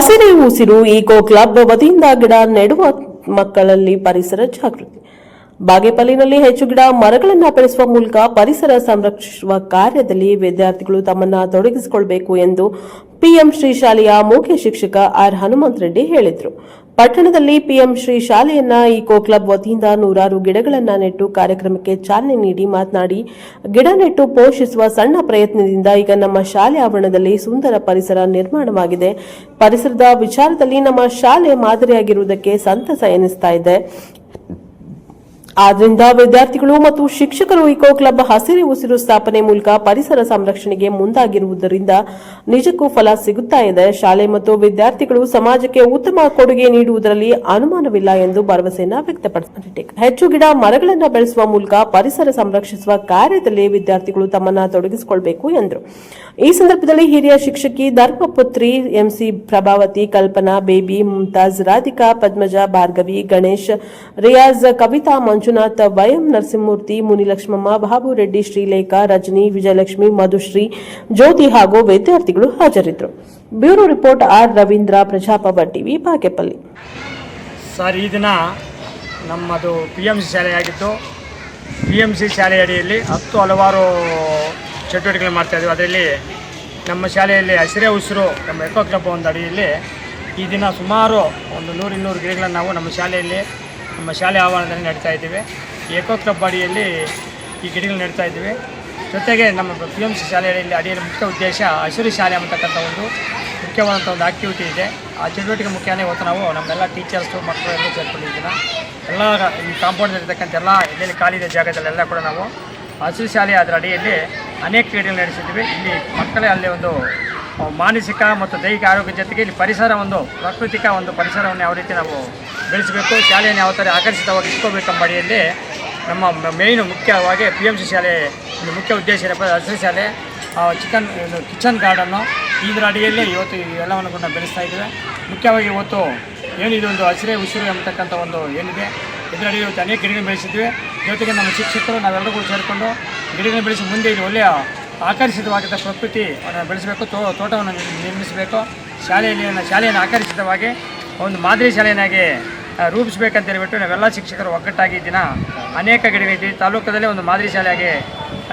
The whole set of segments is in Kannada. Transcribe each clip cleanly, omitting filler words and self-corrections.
ಹಸಿರೇ ಉಸಿರು ಈಕೋ ಕ್ಲಬ್ ವತಿಯಿಂದ ಗಿಡ ನೆಡುವ ಮಕ್ಕಳಲ್ಲಿ ಪರಿಸರ ಜಾಗೃತಿ. ಬಾಗೇಪಲ್ಲಿನಲ್ಲಿ ಹೆಚ್ಚು ಗಿಡ ಮರಗಳನ್ನು ಬೆಳೆಸುವ ಮೂಲಕ ಪರಿಸರ ಸಂರಕ್ಷಿಸುವ ಕಾರ್ಯದಲ್ಲಿ ವಿದ್ಯಾರ್ಥಿಗಳು ತಮ್ಮನ್ನು ತೊಡಗಿಸಿಕೊಳ್ಳಬೇಕು ಎಂದು ಪಿಎಂ ಶ್ರೀ ಶಾಲೆಯ ಮುಖ್ಯ ಶಿಕ್ಷಕ ಆರ್ ಹನುಮಂತ ರೆಡ್ಡಿ ಹೇಳಿದರು. ಪಟ್ಟಣದಲ್ಲಿ ಪಿಎಂ ಶ್ರೀ ಶಾಲೆಯನ್ನ ಈಕೋ ಕ್ಲಬ್ ವತಿಯಿಂದ ನೂರಾರು ಗಿಡಗಳನ್ನು ನೆಟ್ಟು ಕಾರ್ಯಕ್ರಮಕ್ಕೆ ಚಾಲನೆ ನೀಡಿ ಮಾತನಾಡಿ, ಗಿಡ ನೆಟ್ಟು ಪೋಷಿಸುವ ಸಣ್ಣ ಪ್ರಯತ್ನದಿಂದ ಈಗ ನಮ್ಮ ಶಾಲೆ ಆವರಣದಲ್ಲಿ ಸುಂದರ ಪರಿಸರ ನಿರ್ಮಾಣವಾಗಿದೆ. ಪರಿಸರದ ವಿಚಾರದಲ್ಲಿ ನಮ್ಮ ಶಾಲೆ ಮಾದರಿಯಾಗಿರುವುದಕ್ಕೆ ಸಂತಸ ಎನಿಸ್ತಾ ಇದೆ. ಆದ್ದರಿಂದ ವಿದ್ಯಾರ್ಥಿಗಳು ಮತ್ತು ಶಿಕ್ಷಕರು ಈಕೋ ಕ್ಲಬ್ ಹಸಿರು ಉಸಿರು ಸ್ಥಾಪನೆ ಮೂಲಕ ಪರಿಸರ ಸಂರಕ್ಷಣೆಗೆ ಮುಂದಾಗಿರುವುದರಿಂದ ನಿಜಕ್ಕೂ ಫಲ ಸಿಗುತ್ತಾ ಇದೆ. ಶಾಲೆ ಮತ್ತು ವಿದ್ಯಾರ್ಥಿಗಳು ಸಮಾಜಕ್ಕೆ ಉತ್ತಮ ಕೊಡುಗೆ ನೀಡುವುದರಲ್ಲಿ ಅನುಮಾನವಿಲ್ಲ ಎಂದು ಭರವಸೆಯನ್ನು ವ್ಯಕ್ತಪಡಿಸಿದ್ದಾರೆ. ಹೆಚ್ಚು ಗಿಡ ಮರಗಳನ್ನು ಬೆಳೆಸುವ ಮೂಲಕ ಪರಿಸರ ಸಂರಕ್ಷಿಸುವ ಕಾರ್ಯದಲ್ಲಿ ವಿದ್ಯಾರ್ಥಿಗಳು ತಮ್ಮನ್ನು ತೊಡಗಿಸಿಕೊಳ್ಳಬೇಕು ಎಂದರು. ಈ ಸಂದರ್ಭದಲ್ಲಿ ಹಿರಿಯ ಶಿಕ್ಷಕಿ ಧರ್ಮಪುತ್ರಿ ಎಂಸಿ ಪ್ರಭಾವತಿ, ಕಲ್ಪನಾ, ಬೇಬಿ, ಮುಮ್ತಾಜ್, ರಾಧಿಕಾ, ಪದ್ಮಜ, ಭಾರ್ಗವಿ, ಗಣೇಶ್, ರಿಯಾಜ್, ಕವಿತಾ, ಮಂಜುನಾಥ್, ವೈಎಂ ನರಸಿಂಹಮೂರ್ತಿ, ಮುನಿಲಕ್ಷ್ಮಮ್ಮ, ಬಾಬು ರೆಡ್ಡಿ, ಶ್ರೀಲೇಖಾ, ರಜನಿ, ವಿಜಯಲಕ್ಷ್ಮಿ, ಮಧುಶ್ರೀ, ಜ್ಯೋತಿ ಹಾಗೂ ವಿದ್ಯಾರ್ಥಿಗಳು ಹಾಜರಿದ್ದರು. Bureau report R Ravindra, Praja Power TV, Bagepalli. Sir, ಈ ದಿನ ನಮ್ಮದು PMC ಶಾಲೆಯಾಗಿದ್ದು, PMC ಶಾಲೆ ಅಡಿಯಲ್ಲಿ ಹಲವಾರು ಚಟುವಟಿಕೆಗಳು ಮಾಡ್ತಾಯಿದ್ದೀವಿ. ಅದರಲ್ಲಿ ನಮ್ಮ ಶಾಲೆಯಲ್ಲಿ ಹಸಿರೇ ಉಸಿರು ನಮ್ಮ ಎಕೋ ಕ್ಲಬ್ ಒಂದು ಅಡಿಯಲ್ಲಿ ಈ ದಿನ ಸುಮಾರು 100-200 ಗಿಡಗಳನ್ನು ನಾವು ನಮ್ಮ ಶಾಲೆ ಆವರಣದಲ್ಲಿ ನೆಡ್ತಾ ಇದ್ದೀವಿ. ಎಕೋ ಕ್ಲಬ್ ಅಡಿಯಲ್ಲಿ ಈ ಗಿಡಗಳು ನೆಡ್ತಾ ಇದ್ದೀವಿ. ಜೊತೆಗೆ ನಮ್ಮ PMC ಶಾಲೆಯಲ್ಲಿ ಅಡಿಯಲ್ಲಿ ಮುಖ್ಯ ಉದ್ದೇಶ ಹಸಿರು ಶಾಲೆ ಅಂತಕ್ಕಂಥ ಒಂದು ಮುಖ್ಯವಾದಂಥ ಒಂದು ಆಕ್ಟಿವಿಟಿ ಇದೆ. ಆ ಚಟುವಟಿಕೆ ಮುಖ್ಯನೇ ಇವತ್ತು ನಾವು ನಮ್ಮೆಲ್ಲ ಟೀಚರ್ಸು ಮಕ್ಕಳು ಎಲ್ಲ ಸೇರ್ಕೊಂಡಿದ್ದೀವಿ. ಎಲ್ಲ ಈ ಕಾಂಪೌಂಡಲ್ಲಿರ್ತಕ್ಕಂಥ ಎಲ್ಲ ಎಲ್ಲೆಲ್ಲಿ ಖಾಲಿದೆ ಜಾಗದಲ್ಲೆಲ್ಲ ಕೂಡ ನಾವು ಹಸಿರು ಶಾಲೆ ಅದರ ಅಡಿಯಲ್ಲಿ ಅನೇಕ ಗಿಡಗಳು ನಡೆಸಿದ್ದೀವಿ. ಇಲ್ಲಿ ಮಕ್ಕಳೇ ಅಲ್ಲಿ ಒಂದು ಮಾನಸಿಕ ಮತ್ತು ದೈಹಿಕ ಆರೋಗ್ಯ ಜೊತೆಗೆ ಇಲ್ಲಿ ಪರಿಸರ ಒಂದು ಪ್ರಾಕೃತಿಕ ಒಂದು ಪರಿಸರವನ್ನು ಯಾವ ರೀತಿ ನಾವು ಬೆಳೆಸಬೇಕು, ಶಾಲೆಯನ್ನು ಯಾವ ಥರ ಆಕರ್ಷಿತವಾಗಿ ಇಟ್ಕೋಬೇಕೆಂಬ ಅಡಿಯಲ್ಲಿ ನಮ್ಮ ಮೇಯ್ನು ಮುಖ್ಯವಾಗಿ PMC ಶಾಲೆ ಮುಖ್ಯ ಉದ್ದೇಶ ಏನಪ್ಪ, ಹಸಿರು ಶಾಲೆ, ಕಿಚನ್ ಗಾರ್ಡನ್ನು ಇದರ ಅಡಿಯಲ್ಲಿ ಇವತ್ತು ಎಲ್ಲವನ್ನು ಕೂಡ ಬೆಳೆಸ್ತಾ ಇದ್ದೇವೆ. ಮುಖ್ಯವಾಗಿ ಇವತ್ತು ಏನಿದೊಂದು ಹಸಿರೇ ಉಸಿರು ಎಂಬತಕ್ಕಂಥ ಒಂದು ಏನಿದೆ ಇದರ ಅಡಿಯಲ್ಲಿ ಇವತ್ತು ಅನೇಕ ಗಿಡಗಳನ್ನು ಬೆಳೆಸಿದ್ವಿ. ಜೊತೆಗೆ ನಮ್ಮ ಶಿಕ್ಷಕರು ನಾವೆಲ್ಲರಿಗೂ ಸೇರಿಕೊಂಡು ಗಿಡಗಳನ್ನು ಬೆಳೆಸಿ ಮುಂದೆ ಇದು ಒಳ್ಳೆಯ ಆಕರ್ಷಿತವಾಗಿದ್ದ ಪ್ರಕೃತಿ ಬೆಳೆಸಬೇಕು, ತೋಟವನ್ನು ನಿರ್ಮಿಸಬೇಕು, ಶಾಲೆಯನ್ನು ಆಕರ್ಷಿತವಾಗಿ ಒಂದು ಮಾದರಿ ಶಾಲೆಯನ್ನಾಗಿ ರೂಪಿಸಬೇಕಂತ ಹೇಳ್ಬಿಟ್ಟು ನಾವೆಲ್ಲ ಶಿಕ್ಷಕರು ಒಗ್ಗಟ್ಟಾಗಿ ದಿನ ಅನೇಕ ಗಿಡಗಳಿದ್ದೀವಿ. ತಾಲೂಕದಲ್ಲೇ ಒಂದು ಮಾದರಿ ಶಾಲೆಯಾಗಿ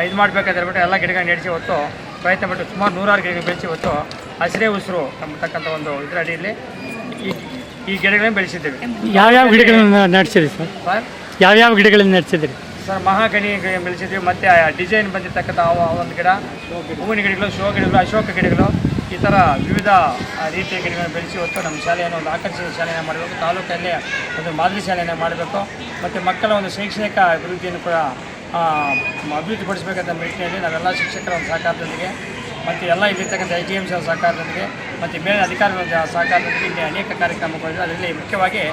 ಇದು ಮಾಡಬೇಕಂತ ಹೇಳ್ಬಿಟ್ಟು ಎಲ್ಲ ಗಿಡಗಳನ್ನ ನಡೆಸಿ ಹೊತ್ತು ಪ್ರಯತ್ನ ಪಟ್ಟು ಸುಮಾರು 100 ಗಿಡಗಳು ಬೆಳೆಸಿ ಹೊತ್ತು ಹಸಿರೇ ಉಸಿರು ಎಂಬತಕ್ಕಂಥ ಒಂದು ಇದರ ಅಡಿಯಲ್ಲಿ ಈ ಗಿಡಗಳನ್ನು ಬೆಳೆಸಿದ್ದೇವೆ. ಯಾವ್ಯಾವ ಗಿಡಗಳನ್ನು ನಡೆಸಿದ್ರಿ ಸರ್? ಯಾವ್ಯಾವ ಗಿಡಗಳನ್ನು ನಡೆಸಿದ್ರಿ ಸರ್? ಮಹಾಗಣಿ ಬೆಳೆಸಿದ್ವಿ, ಮತ್ತು ಡಿಸೈನ್ ಬಂದಿರತಕ್ಕಂಥ ಒಂದು ಗಿಡ, ಹೂವಿನ ಗಿಡಗಳು, ಶೋ ಗಿಡಗಳು, ಅಶೋಕ ಗಿಡಗಳು, ಈ ಥರ ವಿವಿಧ ರೀತಿಯ ಗಿಡಗಳನ್ನು ಬೆಳೆಸಿ ಹೊತ್ತು ನಮ್ಮ ಶಾಲೆಯನ್ನು ಒಂದು ಆಕರ್ಷಕ ಶಾಲೆಯನ್ನು ಮಾಡಬೇಕು, ತಾಲೂಕಲ್ಲೇ ಒಂದು ಮಾದರಿ ಶಾಲೆಯನ್ನು ಮಾಡಬೇಕು, ಮತ್ತು ಮಕ್ಕಳ ಒಂದು ಶೈಕ್ಷಣಿಕ ಅಭಿವೃದ್ಧಿಯನ್ನು ಕೂಡ ಅಭಿವೃದ್ಧಿಪಡಿಸಬೇಕಂತ ನಿಟ್ಟಿನಲ್ಲಿ ನಾವೆಲ್ಲ ಶಿಕ್ಷಕರ ಒಂದು ಸಹಕಾರದೊಂದಿಗೆ ಮತ್ತು ಎಲ್ಲ ಇಲ್ಲಿರ್ತಕ್ಕಂಥ IGMC ಸಹಕಾರದೊಂದಿಗೆ ಮತ್ತು ಬೇರೆ ಅಧಿಕಾರಿಗಳ ಸಹಕಾರದೊಂದಿಗೆ ಇಲ್ಲಿ ಅನೇಕ ಕಾರ್ಯಕ್ರಮಗಳಿವೆ. ಅದರಲ್ಲಿ ಮುಖ್ಯವಾಗಿ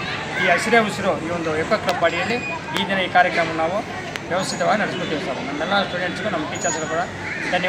ಈ ಹಸಿರೇ ಉಸಿರು ಈ ಒಂದು ಎಕೋ ಕ್ಲಬ್ ಅಡಿಯಲ್ಲಿ ಈ ದಿನ ಈ ಕಾರ್ಯಕ್ರಮ ನಾವು ವ್ಯವಸ್ಥಿತವಾಗಿ ನಡೆಸ್ಕೊತೀವಿ ಸರ್. ನಮ್ಮೆಲ್ಲ ಸ್ಟೂಡೆಂಟ್ಸ್ಗೂ ನಮ್ಮ ಟೀಚರ್ಸ್ಗೂ ಕೂಡ ಧನ್ಯವಾದ.